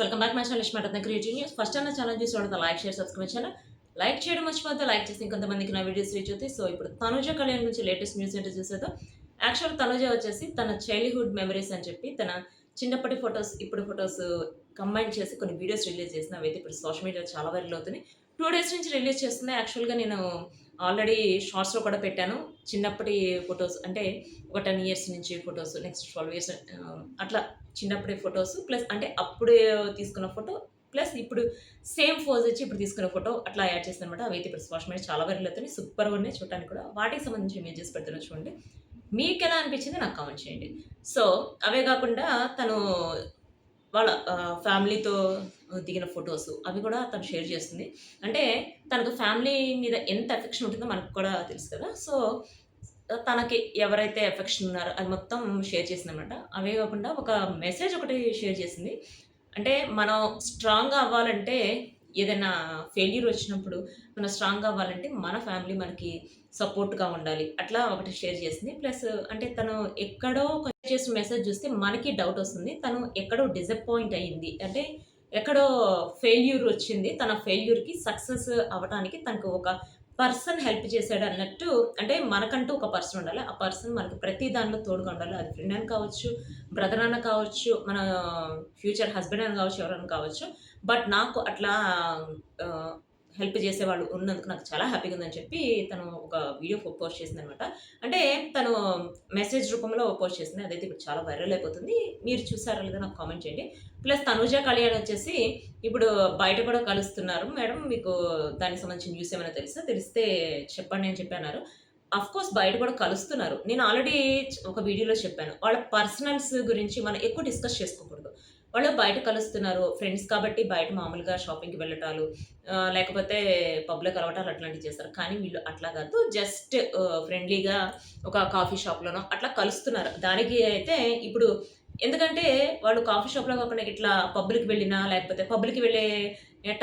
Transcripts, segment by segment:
Welcome back my channel Lakshmi creative news. First అన్న channel చూసి చూడతా like share subscribe channel like చేయడం మర్చిపోతే లైక్ చేసి ఇంకొంతమందికి నా వీడియోస్ రీచ్ అవుతాయి. సో ఇప్పుడు తనుజ కళ్యాణ్ గురించి లేటెస్ట్ న్యూస్ ఏంటో చూసేద్దాం. యాక్చువల్ తనుజ వచ్చేసి తన చైల్డ్హుడ్ మెమరీస్ అని చెప్పి తన చిన్నప్పటి ఫొటోస్ ఇప్పుడు ఫొటోస్ కంబైన్ చేసి కొన్ని వీడియోస్ రిలీజ్ చేసిన అవైతే ఇప్పుడు సోషల్ మీడియా చాలా వైరల్ అవుతున్నాయి. 2 days నుంచి రిలీజ్ చేస్తున్నాయి. యాక్చువల్గా నేను ఆల్రెడీ షార్ట్స్లో కూడా పెట్టాను. చిన్నప్పటి ఫొటోస్ అంటే ఒక 10 years నుంచి ఫొటోస్, నెక్స్ట్ 12 years అట్లా చిన్నప్పటి ఫొటోస్ ప్లస్ అంటే అప్పుడే తీసుకున్న ఫోటో ప్లస్ ఇప్పుడు సేమ్ ఫోజ్ వచ్చి ఇప్పుడు తీసుకున్న ఫోటో అట్లా యాడ్ చేస్తాను అనమాట. అవైతే ఇప్పుడు సోషల్ మీడియా చాలా వైరల్ అవుతున్నాయి. సూపర్గా ఉన్నాయి చూడటానికి కూడా. వాటికి సంబంధించి ఇమేజెస్ పెడుతున్నా చూడండి. మీకు ఎలా అనిపించింది నాకు కామెంట్ చేయండి. సో అవే కాకుండా తను వాళ్ళ ఫ్యామిలీతో దిగిన ఫొటోస్ అవి కూడా తను షేర్ చేస్తుంది. అంటే తనకు ఫ్యామిలీ మీద ఎంత ఎఫెక్షన్ ఉంటుందో మనకు కూడా తెలుసు కదా. సో తనకి ఎవరైతే ఎఫెక్షన్ ఉన్నారో అది మొత్తం షేర్ చేసిందనమాట. అవే కాకుండా ఒక మెసేజ్ ఒకటి షేర్ చేసింది. అంటే మనం స్ట్రాంగ్గా అవ్వాలంటే ఏదైనా ఫెయిల్యూర్ వచ్చినప్పుడు మనం స్ట్రాంగ్గా అవ్వాలంటే మన ఫ్యామిలీ మనకి సపోర్ట్గా ఉండాలి. అట్లా ఒకటి షేర్ చేసింది. ప్లస్ అంటే తను ఎక్కడో చేసిన మెసేజ్ చూస్తే మనకి డౌట్ వస్తుంది. తను ఎక్కడో డిసప్పాయింట్ అయ్యింది, అంటే ఎక్కడో ఫెయిల్యూర్ వచ్చింది. తన ఫెయిల్యూర్కి సక్సెస్ అవ్వడానికి తనకు ఒక పర్సన్ హెల్ప్ చేశాడు అన్నట్టు. అంటే మనకంటూ ఒక పర్సన్ ఉండాలి. ఆ పర్సన్ మనకి ప్రతి దానిలో తోడుగా ఉండాలి. అది ఫ్రెండ్ అని కావచ్చు, బ్రదర్ అన్న కావచ్చు, మన ఫ్యూచర్ హస్బెండ్ అని కావచ్చు, ఎవరైనా కావచ్చు. బట్ నాకు అట్లా హెల్ప్ చేసేవాళ్ళు ఉన్నందుకు నాకు చాలా హ్యాపీగా ఉందని చెప్పి తను ఒక వీడియో పోస్ట్ చేసిందనమాట. అంటే తను మెసేజ్ రూపంలో పోస్ట్ చేసింది. అదైతే ఇప్పుడు చాలా వైరల్ అయిపోతుంది. మీరు చూసారా లేదా నాకు కామెంట్ చేయండి. ప్లస్ తనుజ కళ్యాణ్ వచ్చేసి ఇప్పుడు బయట కూడా కలుస్తున్నారు. మేడం మీకు దానికి సంబంధించిన న్యూస్ ఏమైనా తెలిస్తే చెప్పండి అని చెప్పి అన్నారు. కోర్స్ బయట కూడా కలుస్తున్నారు. నేను ఆల్రెడీ ఒక వీడియోలో చెప్పాను. వాళ్ళ పర్సనల్స్ గురించి మనం ఎక్కువ డిస్కస్ చేసుకోకూడదు. వాళ్ళు బయట కలుస్తున్నారు ఫ్రెండ్స్ కాబట్టి బయట మామూలుగా షాపింగ్కి వెళ్ళటాలు, లేకపోతే పబ్లో కలవటాలు అట్లాంటివి చేస్తారు. కానీ వీళ్ళు అట్లా కాదు, జస్ట్ ఫ్రెండ్లీగా ఒక కాఫీ షాప్లోనో అట్లా కలుస్తున్నారు. దానికి అయితే ఇప్పుడు ఎందుకంటే వాళ్ళు కాఫీ షాప్లో కాకుండా ఇట్లా పబ్లిక్ వెళ్ళినా లేకపోతే పబ్లిక్ వెళ్ళే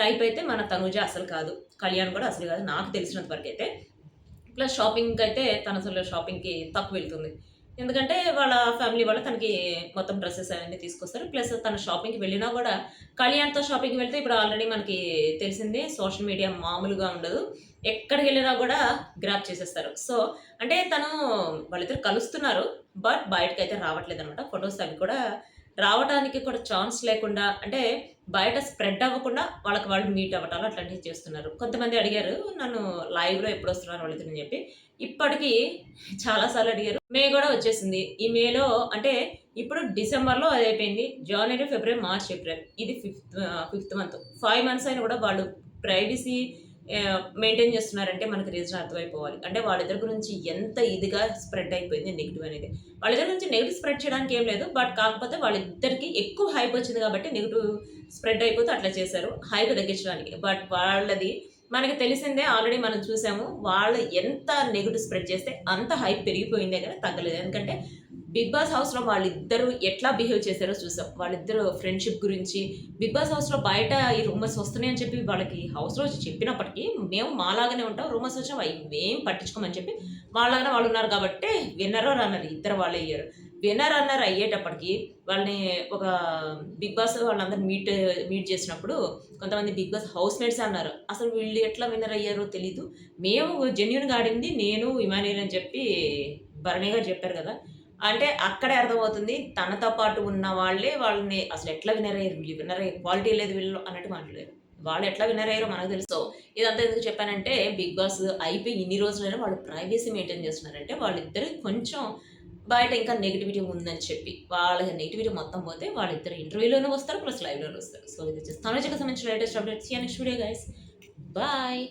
టైప్ అయితే మన తనుజ అసలు కాదు, కళ్యాణ్ కూడా అసలు కాదు నాకు తెలిసినంత వరకు అయితే. ప్లస్ షాపింగ్కి అయితే తన అసలు షాపింగ్కి తక్కువ వెళ్తుంది. ఎందుకంటే వాళ్ళ ఫ్యామిలీ వాళ్ళు తనకి మొత్తం డ్రెస్సెస్ అవన్నీ తీసుకొస్తారు. ప్లస్ తన షాపింగ్కి వెళ్ళినా కూడా కళ్యాణ్తో షాపింగ్కి వెళ్తే ఇప్పుడు ఆల్రెడీ మనకి తెలిసిందే సోషల్ మీడియా మామూలుగా ఉండదు. ఎక్కడికి వెళ్ళినా కూడా గ్రాప్ చేసేస్తారు. సో అంటే తను వాళ్ళిద్దరు కలుస్తున్నారు, బట్ బయటకు అయితే రావట్లేదు అనమాట. ఫొటోస్ అవి కూడా రావడానికి కూడా ఛాన్స్ లేకుండా, అంటే బయట స్ప్రెడ్ అవ్వకుండా వాళ్ళకి వాళ్ళు మీట్ అవ్వటాలు అట్లాంటివి చేస్తున్నారు. కొంతమంది అడిగారు నన్ను లైవ్లో ఎప్పుడు వస్తున్నారు వాళ్ళతో అని చెప్పి. ఇప్పటికీ చాలాసార్లు అడిగారు. మే కూడా వచ్చేసింది. ఈ మేలో అంటే ఇప్పుడు డిసెంబర్లో అది అయిపోయింది. జనవరి, ఫిబ్రవరి, మార్చ్, ఏప్రిల్, ఇది ఫిఫ్త్ మంత్. 5 months అయినా కూడా వాళ్ళు ప్రైవసీ మెయింటైన్ చేస్తున్నారంటే మనకి రీజన్ అర్థమైపోవాలి. అంటే వాళ్ళిద్దరి గురించి ఎంత ఇదిగా స్ప్రెడ్ అయిపోయింది నెగిటివ్ అనేది. వాళ్ళిద్దరి గురించి నెగిటివ్ స్ప్రెడ్ చేయడానికి ఏం లేదు, బట్ కాకపోతే వాళ్ళిద్దరికి ఎక్కువ హైప్ వచ్చింది కాబట్టి నెగిటివ్ స్ప్రెడ్ అయిపోతే అట్లా చేశారు హైప్ తగ్గించడానికి. బట్ వాళ్ళది మనకి తెలిసిందే, ఆల్రెడీ మనం చూసాము. వాళ్ళు ఎంత నెగిటివ్ స్ప్రెడ్ చేస్తే అంత హైప్ పెరిగిపోయిందే కానీ తగ్గలేదు. ఎందుకంటే బిగ్ బాస్ హౌస్లో వాళ్ళిద్దరూ ఎట్లా బిహేవ్ చేశారో చూసాం. వాళ్ళిద్దరు ఫ్రెండ్షిప్ గురించి బిగ్ బాస్ హౌస్లో బయట ఈ రూమర్స్ వస్తున్నాయని చెప్పి వాళ్ళకి హౌస్లో చెప్పినప్పటికీ మేము మాలాగానే ఉంటాం, రూమర్స్ వచ్చినా ఏం పట్టించుకోమని చెప్పి వాళ్ళగానే వాళ్ళు ఉన్నారు కాబట్టి విన్నర్ రన్నర్ ఇద్దరు వాళ్ళే అయ్యారు. విన్నర్ రన్నర్ అయ్యేటప్పటికి వాళ్ళని ఒక బిగ్ బాస్ వాళ్ళందరూ మీట్ చేసినప్పుడు కొంతమంది బిగ్ బాస్ హౌస్ మేట్స్ అన్నారు అసలు వీళ్ళు ఎట్లా విన్నర్ అయ్యారో తెలీదు, మేము జెన్యున్గా ఆడింది నేను ఇమానియల్ అని చెప్పి భరణి గారు చెప్పారు కదా. అంటే అక్కడే అర్థమవుతుంది తనతో పాటు ఉన్న వాళ్ళే వాళ్ళని అసలు ఎట్లా విన్నర్ అయ్యారు, వీళ్ళు విన్నర్ అయ్యారు, క్వాలిటీ లేదు వీళ్ళు అన్నట్టు మాట్లాడారు. వాళ్ళు ఎట్లా విన్నర్ అయ్యారో మనకు తెలుసు. సో ఇదంతా ఎందుకు చెప్పానంటే బిగ్ బాస్ అయిపోయి ఇన్ని రోజులైనా వాళ్ళు ప్రైవసీ మెయింటైన్ చేస్తున్నారంటే వాళ్ళిద్దరు కొంచెం బయట ఇంకా నెగిటివిటీ ఉందని చెప్పి వాళ్ళ నెగిటివిటీ మొత్తం పోతే వాళ్ళిద్దరు ఇంటర్వ్యూలోనే వస్తారు ప్లస్ లైవ్లోనే వస్తారు. సో ఇది తనుజకు సంబంధించిన latest updates. Next video guys, bye.